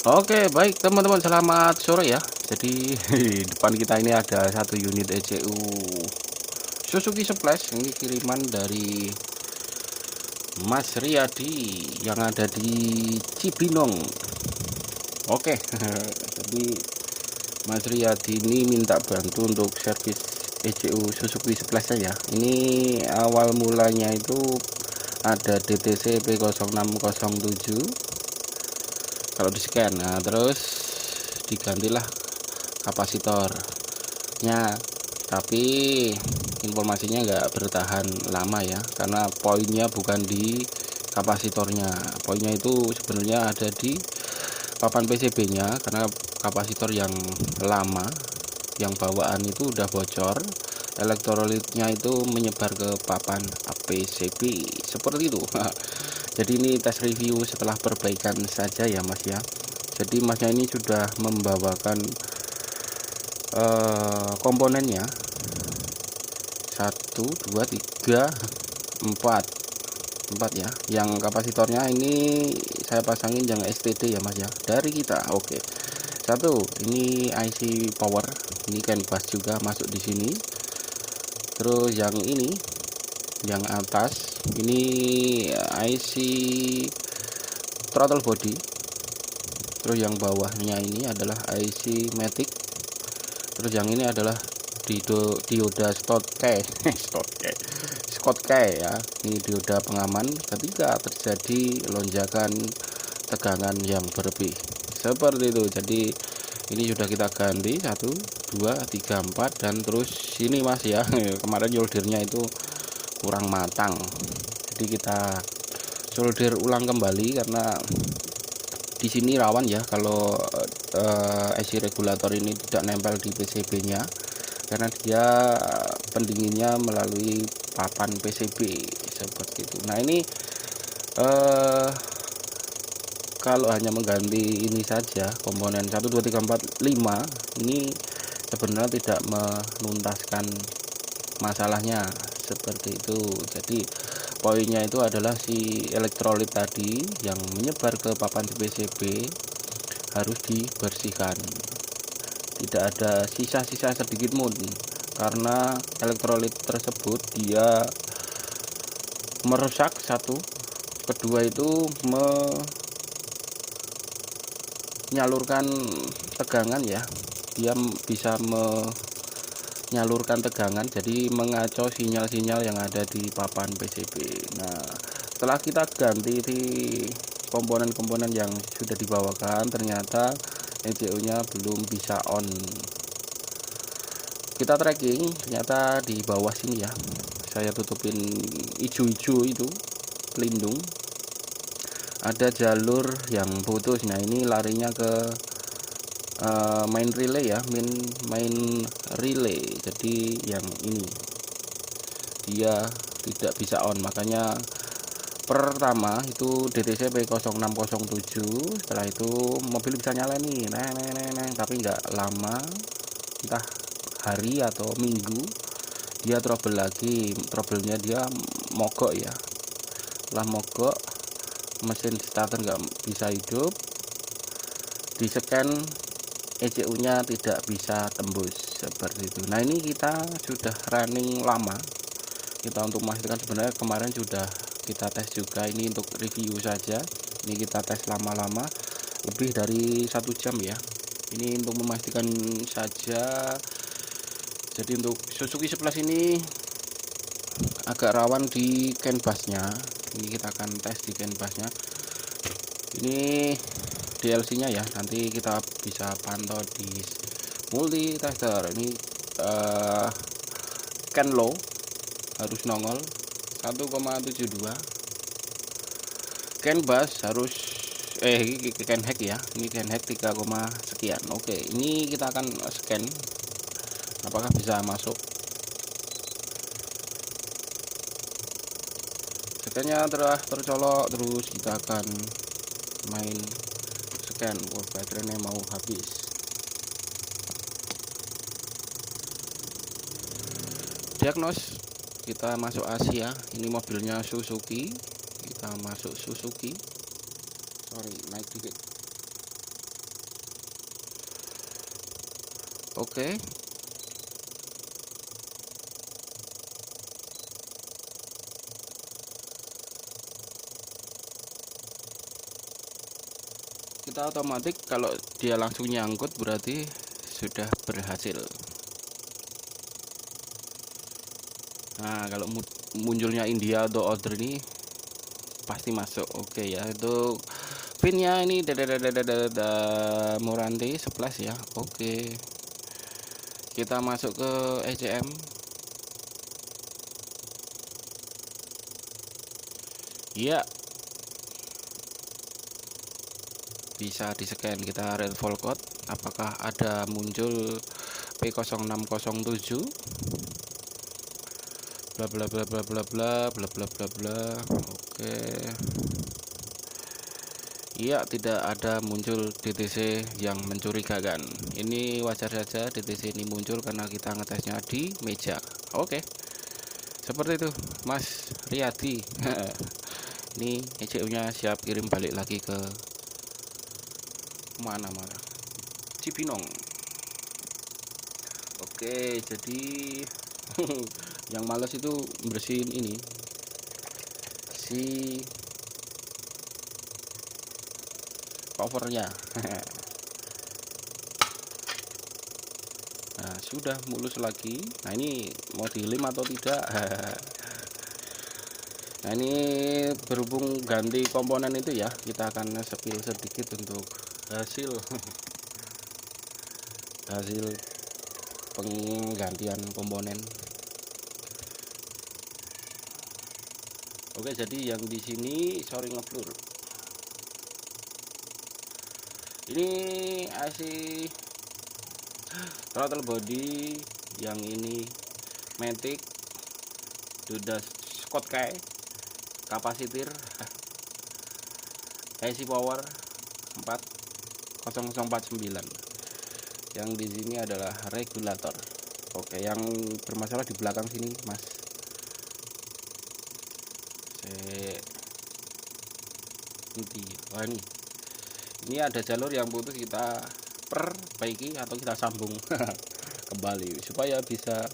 Oke, baik teman-teman, selamat sore ya. Jadi di depan kita ini ada satu unit ECU Suzuki Splash, ini kiriman dari Mas Riyadi yang ada di Cibinong. Oke, jadi Mas Riyadi ini minta bantu untuk servis ECU Suzuki Splash saya. Ini awal mulanya itu ada DTC P0607 kalau di scan. Nah, terus digantilah kapasitornya, tapi informasinya nggak bertahan lama ya, karena poinnya bukan di kapasitornya. Poinnya itu sebenarnya ada di papan PCB nya, karena kapasitor yang lama yang bawaan itu udah bocor, elektrolitnya itu menyebar ke papan PCB seperti itu. Jadi ini tes review setelah perbaikan saja ya Mas ya. Jadi Masnya ini sudah membawakan komponennya 1 2 3 4 ya. Yang kapasitornya ini saya pasangin yang STD ya Mas ya, dari kita. Oke, satu ini IC power, ini CAN bus juga masuk di sini. Terus yang ini yang atas ini IC throttle body. Terus yang bawahnya ini adalah IC matic. Terus yang ini adalah dioda Schottky ya. Ini dioda pengaman ketika terjadi lonjakan tegangan yang berlebih seperti itu. Jadi ini sudah kita ganti 1 2 3 4 dan terus sini Mas ya. Kemarin soldernya itu kurang matang, jadi kita solder ulang kembali karena di sini rawan ya kalau IC regulator ini tidak nempel di PCB nya, karena dia pendinginnya melalui papan PCB seperti itu. Nah ini kalau hanya mengganti ini saja komponen 1 2 3 4 5 ini sebenarnya tidak menuntaskan masalahnya seperti itu. Jadi poinnya itu adalah si elektrolit tadi yang menyebar ke papan PCB harus dibersihkan, tidak ada sisa-sisa sedikit pun, karena elektrolit tersebut dia merusak satu, kedua itu menyalurkan tegangan ya, dia bisa menyalurkan tegangan, jadi mengacau sinyal-sinyal yang ada di papan PCB. Nah, setelah kita ganti di komponen-komponen yang sudah dibawakan, ternyata ECU nya belum bisa on. Kita tracking, ternyata di bawah sini ya, saya tutupin hijau-hijau itu pelindung, ada jalur yang putus. Nah ini larinya ke main relay ya, main relay. Jadi yang ini dia tidak bisa on, makanya pertama itu DTC P0607, setelah itu mobil bisa nyala nih, tapi nggak lama, entah hari atau minggu, dia trouble lagi. Troublenya dia mogok ya, setelah mogok mesin starter nggak bisa hidup, di scan ECU nya tidak bisa tembus seperti itu. Nah ini kita sudah running lama, kita untuk memastikan, sebenarnya kemarin sudah kita tes juga, ini untuk review saja. Ini kita tes lama-lama lebih dari 1 jam ya, ini untuk memastikan saja. Jadi untuk Suzuki Splash ini agak rawan di CAN busnya, ini kita akan tes di CAN busnya. Ini DLC nya ya, nanti kita bisa pantau di multi tester. Ini CAN low harus nongol 1,72, CAN bus harus CAN hack ya, ini CAN hack 3, sekian. Oke, ini kita akan scan apakah bisa masuk. Scannya telah tercolok, terus kita akan main scan. Wah, baterainya mau habis. Diagnos, kita masuk Asia. Ini mobilnya Suzuki, kita masuk Suzuki. Sorry, naik dikit. Oke. Kita otomatis kalau dia langsung nyangkut berarti sudah berhasil. Nah, kalau munculnya India atau order ini pasti masuk. Oke ya, itu pinnya ini Morante 11 ya. Oke, kita masuk ke ECM. Ya, bisa di scan. Kita red code apakah ada muncul P0607 bla bla bla bla bla bla bla bla bla bla. Oke, iya, tidak ada muncul DTC yang mencurigakan. Ini wajar saja DTC ini muncul karena kita ngetesnya di meja. Oke, seperti itu Mas Riyadi. Ini ECU nya siap kirim balik lagi ke mana Cibinong. Oke, jadi yang males itu bersihin ini si covernya. Nah, sudah mulus lagi. Nah, ini mau dilem atau tidak? Nah, ini berhubung ganti komponen itu ya, kita akan spill sedikit untuk hasil penggantian komponen. Oke, jadi yang di sini sorry ngeblur. Ini IC throttle body, yang ini Matic, sudah Scott Kai, kapasitor IC power 40049. Yang di sini adalah regulator. Oke, yang bermasalah di belakang sini, Mas. Wah, ini ada jalur yang putus, kita perbaiki atau kita sambung kembali supaya bisa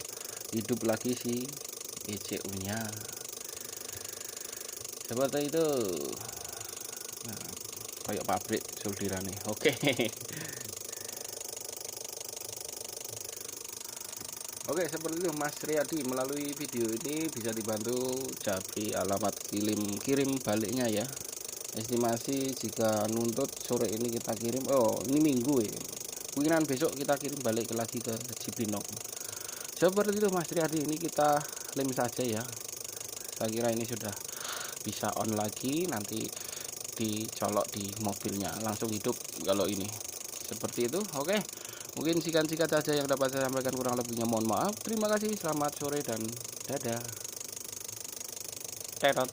hidup lagi si ECU nya seperti itu. Nah, kayak pabrik solderan nih. Oke. Oke, seperti itu Mas Riyadi. Melalui video ini bisa dibantu japri alamat kirim baliknya ya. Estimasi jika nuntut sore ini kita kirim, ini minggu ya, kemungkinan besok kita kirim balik lagi ke Cibinong. Seperti itu Mas Riyadi. Ini kita lem saja ya. Saya kira ini sudah bisa on lagi, nanti dicolok di mobilnya langsung hidup kalau ini. Seperti itu. Oke, mungkin sikat-sikat saja yang dapat saya sampaikan, kurang lebihnya mohon maaf. Terima kasih, selamat sore dan dadah. Terot.